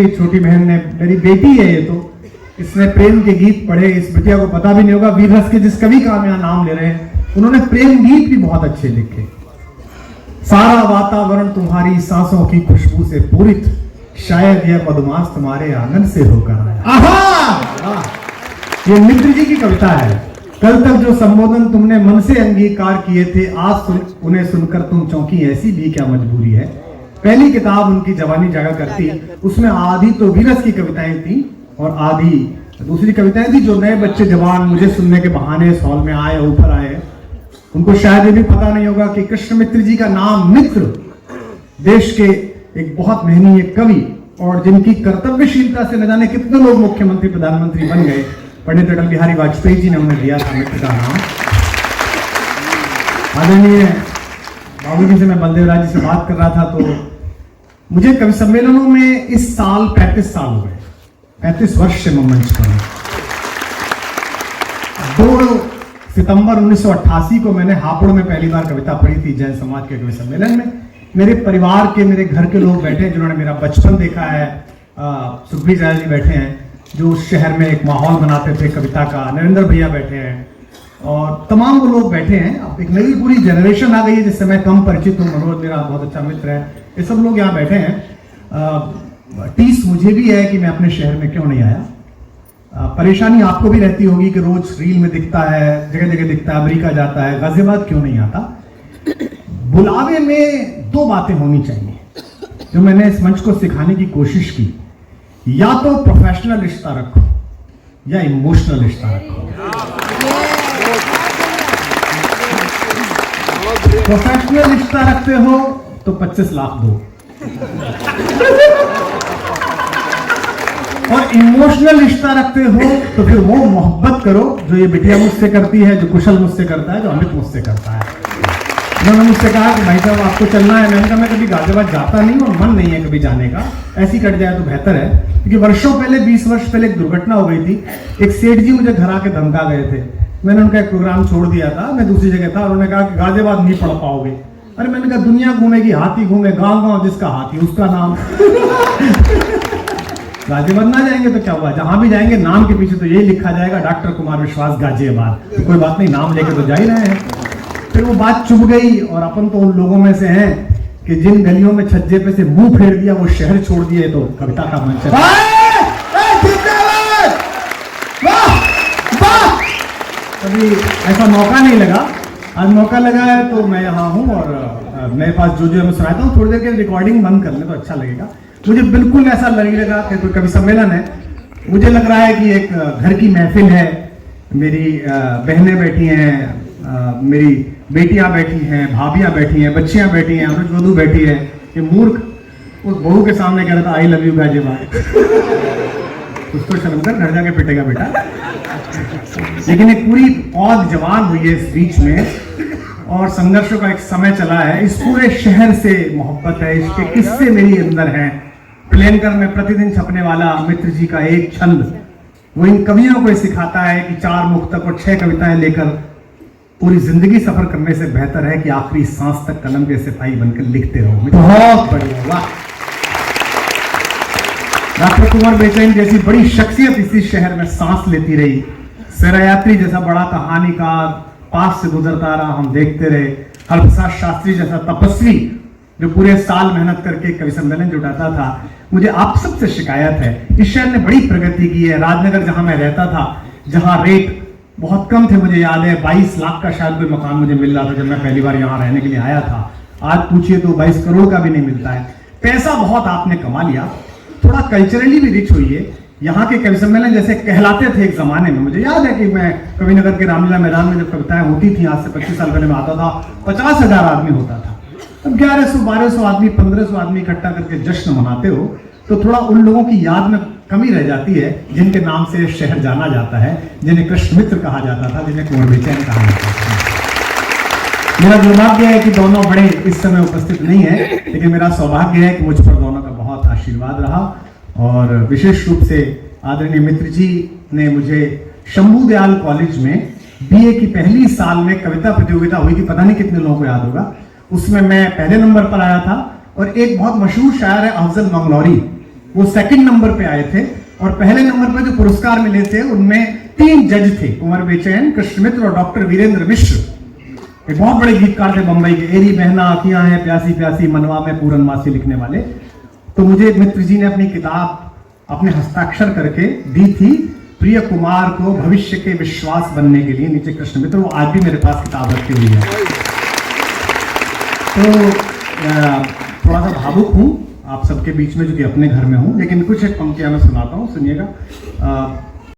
छोटी बहन ने, मेरी बेटी है ये तो, इसने प्रेम के गीत पढ़े। इस बिटिया को पता भी नहीं होगा, वीररस के जिस कवि का हम यहाँ नाम ले रहे हैं उन्होंने प्रेम गीत भी बहुत अच्छे लिखे। सारा वातावरण तुम्हारी सांसों की खुशबू से पूरित, शायद यह मधुमास तुम्हारे आंगन से होकर आया। आहा! ये मित्र जी की कविता है। कल तक जो संबोधन तुमने मन से अंगीकार किए थे, आज उन्हें सुनकर तुम चौंकी, ऐसी भी क्या मजबूरी है। पहली किताब उनकी जवानी जागा करती, उसमें आधी तो वीरस की कविताएं थी और आधी दूसरी कविताएं थी जो नए बच्चे जवान मुझे सुनने के बहाने इस हॉल में आए, ऊपर आए। उनको शायद ये भी पता नहीं होगा कि कृष्ण मित्र जी का नाम मित्र, देश के एक बहुत महनीय कवि और जिनकी कर्तव्यशीलता से न जाने कितने लोग मुख्यमंत्री प्रधानमंत्री बन गए, पंडित अटल बिहारी वाजपेयी जी ने उन्हें दिया था मित्र का नाम। आदरणीय बाबू जी से मैं बलदेव राज जी से बात कर रहा था तो मुझे कवि सम्मेलनों में इस साल 35 साल हो गए, 35 वर्ष से मैं मंच पर हूं। 2 सितंबर 1988 को मैंने हापुड़ में पहली बार कविता पढ़ी थी जैन समाज के कवि सम्मेलन में। मेरे परिवार के, मेरे घर के लोग बैठे हैं जिन्होंने मेरा बचपन देखा है। सुखबीर राय जी बैठे हैं जो उस शहर में एक माहौल बनाते थे कविता का, नरेंद्र भैया बैठे हैं और तमाम वो लोग बैठे हैं। अब एक नई पूरी जनरेशन आ गई है जिससे मैं कम परिचित हूँ। मनोज मेरा बहुत अच्छा मित्र है, ये सब लोग यहाँ बैठे हैं। टीस मुझे भी है कि मैं अपने शहर में क्यों नहीं आया। परेशानी आपको भी रहती होगी कि रोज रील में दिखता है, जगह जगह दिखता है, अमेरिका जाता है, गाजियाबाद क्यों नहीं आता। बुलावे में 2 बातें होनी चाहिए जो मैंने इस मंच को सिखाने की कोशिश की। या तो प्रोफेशनल रिश्ता रखो या इमोशनल रिश्ता रखो। प्रोफेशनल रिश्ता रखते हो तो 25 लाख दो और इमोशनल रिश्ता रखते हो तो फिर वो मोहब्बत करो जो ये बिटिया मुझसे करती है, जो कुशल मुझसे करता है, जो अमित मुझसे करता है। उन्होंने मुझसे कहा कि भाई साहब आपको चलना है। मैंने कहा मैं कभी गाजियाबाद जाता नहीं और मन नहीं है कभी जाने का, ऐसी कट जाए तो बेहतर है। क्योंकि वर्षों पहले, 20 वर्ष पहले एक दुर्घटना हो गई थी। एक सेठ जी मुझे घर आके धमका गए थे। मैंने उनका एक प्रोग्राम छोड़ दिया था, मैं दूसरी जगह था, और उन्होंने कहा कि गाजियाबाद नहीं पढ़ पाओगे। अरे मैंने कहा दुनिया घूमेगी, हाथी घूमे, गांव गांव जिसका हाथी उसका नाम। गाजियाबाद ना जाएंगे तो क्या हुआ, जहां भी जाएंगे नाम के पीछे तो यही लिखा जाएगा, डॉक्टर कुमार विश्वास गाजियाबाद। तो कोई बात नहीं, नाम लेके तो जा ही रहे हैं। फिर वो बात चुभ गई और अपन तो उन लोगों में से हैं कि जिन गलियों में छज्जे पे से मुंह फेर दिया वो शहर छोड़ दिए। तो कविता का मंच कभी ऐसा मौका नहीं लगा, आज मौका लगा है तो मैं यहाँ हूँ और मेरे पास जो मैं सुनाता हूँ। थोड़ी देर के रिकॉर्डिंग बंद कर ले तो अच्छा लगेगा। मुझे बिल्कुल ऐसा नहीं लगा कि कोई कवि सम्मेलन है, मुझे लग रहा है कि एक घर की महफिल है। मेरी बहनें बैठी हैं, मेरी बेटियां बैठी हैं, भाभियां बैठी हैं, बच्चियां बैठी हैं, अनुज वधू बैठी है। ये मूर्ख उस बहू के सामने कह रहा था आई लव यू गाजियाबाद। उसको शर्म कर, घर जाके पिटेगा बेटा। लेकिन एक पूरी औध जवान हुई है इस बीच में और संघर्षों का एक समय चला है। इस पूरे शहर से मोहब्बत है, इसके किस्से मेरी अंदर हैं। प्लेनकर में प्रतिदिन छपने वाला मित्र जी का एक छंद वो इन कवियों को सिखाता है कि 4 मुक्तक और 6 कविताएं लेकर पूरी जिंदगी सफर करने से बेहतर है कि आखिरी सांस तक कलम के सिपाही बनकर लिखते रहो। बहुत बढ़िया, वाह। डॉक्टर कुंवर बेचैन जैसी बड़ी शख्सियत इसी शहर में सांस लेती रही। सरायात्री जैसा बड़ा कहानीकार पास से गुजरता रहा, हम देखते रहे। हरप्रसाद शास्त्री जैसा तपस्वी जो पूरे साल मेहनत करके कवि सम्मेलन जुटाता था। मुझे आप सबसे शिकायत है, इस शहर ने बड़ी प्रगति की है। राजनगर जहां मैं रहता था, जहां रेट बहुत कम थे, मुझे याद है 22 लाख का शायद कोई मकान मुझे मिल रहा था जब मैं पहली बार यहाँ रहने के लिए आया था। आज पूछिए तो 22 करोड़ का भी नहीं मिलता है। पैसा बहुत आपने कमा लिया, थोड़ा कल्चरली भी रिच हुई है। यहाँ के कवि सम्मेलन जैसे कहलाते थे एक जमाने में। मुझे याद है कि मैं कविनगर के रामलीला मैदान में जब कविताएं होती थी, आज से 25 साल पहले मैं आता था, 50,000 आदमी होता था। अब 1100-1200 आदमी, 1500 आदमी इकट्ठा करके जश्न मनाते हो तो थोड़ा उन लोगों की याद में कमी रह जाती है जिनके नाम से शहर जाना जाता है, जिन्हें कृष्ण मित्र कहा जाता था, जिन्हें कुंवर बेचैन कहा जाता था। मेरा दुर्भाग्य है कि दोनों बड़े इस समय उपस्थित नहीं है, लेकिन मेरा सौभाग्य है कि मुझ पर दोनों का बहुत आशीर्वाद रहा। और विशेष रूप से आदरणीय मित्र जी ने मुझे शंभू दयाल कॉलेज में बीए की पहली साल में कविता प्रतियोगिता हुई थी, पता नहीं कितने लोगों को याद होगा, उसमें मैं पहले नंबर पर आया था। और एक बहुत मशहूर शायर है अफजल मंगलौरी, वो सेकंड नंबर पे आए थे और पहले नंबर पे जो पुरस्कार मिले थे उनमें 3 जज थे, कुंवर बेचैन, कृष्ण मित्र और डॉक्टर वीरेंद्र मिश्र। एक बहुत बड़े गीतकार थे बंबई के, एरी बहना आंखियां हैं प्यासी प्यासी मनवा में पूरनमासी लिखने वाले। तो मुझे मित्र जी ने अपनी किताब अपने हस्ताक्षर करके दी थी, प्रिय कुमार को भविष्य के विश्वास बनने के लिए, नीचे कृष्ण मित्र। वो आज भी मेरे पास किताब रखी हुई है। तो थोड़ा सा भावुक हूं आप सबके बीच में, जो कि अपने घर में हूं, लेकिन कुछ एक पंक्तियां मैं सुनाता हूं, सुनिएगा।